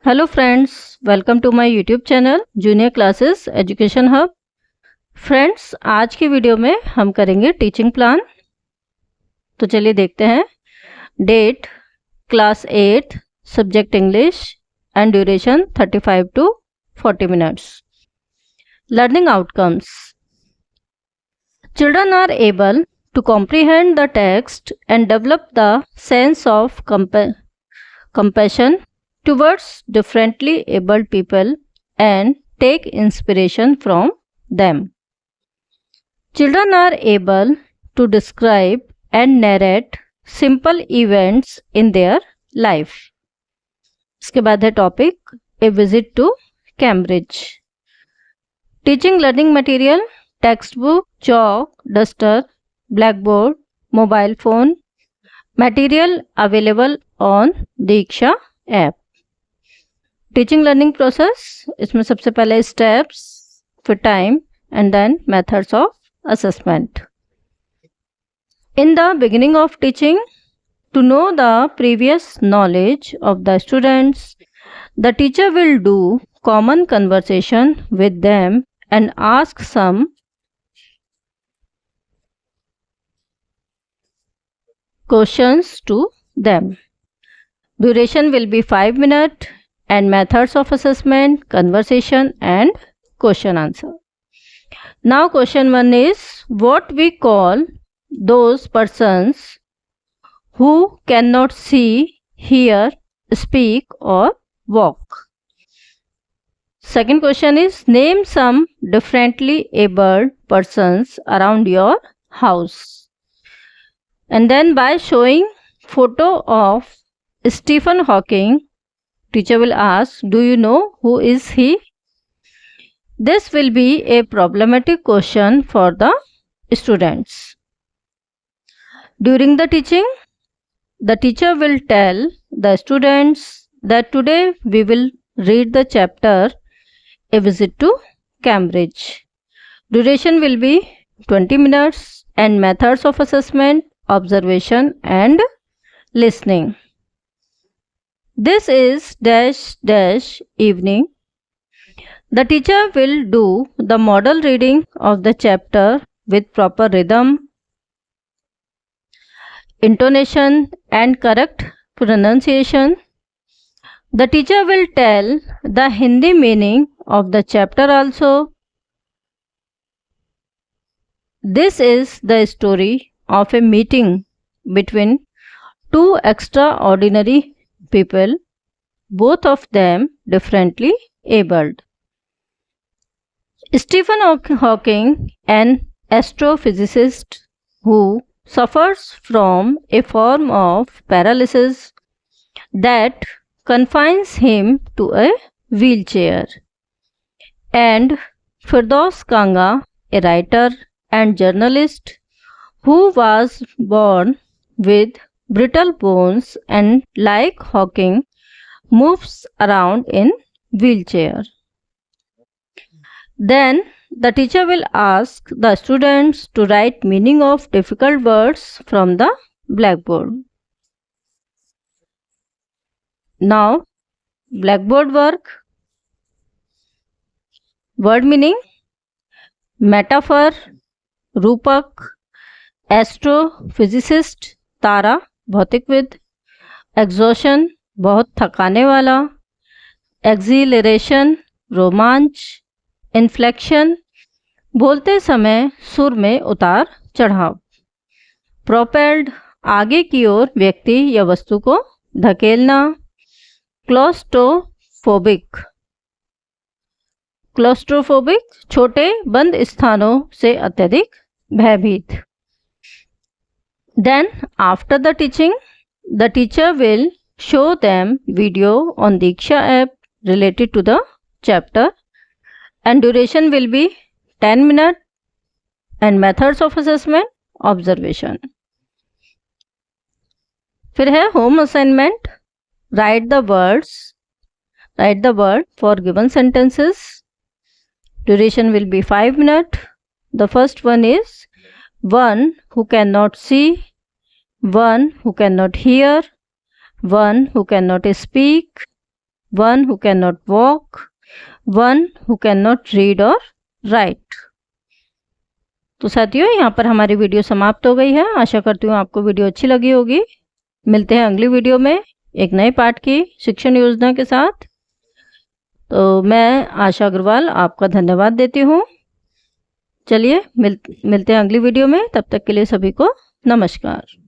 Hello friends, welcome to my YouTube channel junior classes education hub. Friends, आज की video में हम करेंगे टीचिंग प्लान। तो चलिए देखते हैं। Date class 8, subject English and duration 35 to 40 minutes. Learning outcomes. Children are able to comprehend the text and develop the sense of compassion towards differently abled people and take inspiration from them. Children are able to describe and narrate simple events in their life. इसके बाद है topic a visit to Cambridge. Teaching learning material, text book, chalk, duster, blackboard, mobile phone. Material available on Diksha app. Teaching learning process, इसमें सबसे पहले steps, फिर time and then methods of assessment. In the beginning of teaching, to know the previous knowledge of the students, the teacher will do common conversation with them and ask some questions to them. Duration will be 5 minutes and methods of assessment, conversation and question answer. Now question 1 is, what we call those persons who cannot see, hear, speak or walk? Second question is, name some differently abled persons around your house. And then by showing photo of Stephen Hawking, teacher will ask, do you know who is he? This will be a problematic question for the students. During the teaching, the teacher will tell the students that today we will read the chapter A Visit to Cambridge. Duration will be 20 minutes and methods of assessment, observation and listening. This is dash evening. The teacher will do the model reading of the chapter with proper rhythm, intonation and correct pronunciation. The teacher will tell the Hindi meaning of the chapter also. This is the story of a meeting between two extraordinary people, both of them differently abled. Stephen Hawking, an astrophysicist who suffers from a form of paralysis that confines him to a wheelchair, and Firdaus Kanga, a writer and journalist who was born with brittle bones and, like Hawking, moves around in wheelchair. Then the teacher will ask the students to write meaning of difficult words from the blackboard. Now, blackboard work. Word meaning, metaphor, रूपक, astrophysicist, तारा, भौतिकविद, exhaustion, बहुत थकाने वाला, acceleration, रोमांच, inflection, बोलते समय सुर में उतार चढ़ाव, प्रोपेल्ड, आगे की ओर व्यक्ति या वस्तु को धकेलना, क्लॉस्ट्रोफोबिक, छोटे बंद स्थानों से अत्यधिक भयभीत. Then after the teaching, the teacher will show them video on Diksha app related to the chapter and duration will be 10 minutes and methods of assessment, observation. फिर है home assignment. Write the word for given sentences. Duration will be 5 minutes. The first one is, one who cannot see, one who cannot hear, one who cannot speak, 1 who cannot walk, 1 who cannot read or write। तो साथियों, यहाँ पर हमारी video समाप्त हो गई है। आशा करती हूँ आपको वीडियो अच्छी लगी होगी। मिलते हैं अगली वीडियो में एक नए पाठ की शिक्षण योजना के साथ। तो मैं आशा अग्रवाल आपका धन्यवाद देती हूँ। चलिए मिलते हैं अगली वीडियो में। तब तक के लिए सभी को नमस्कार।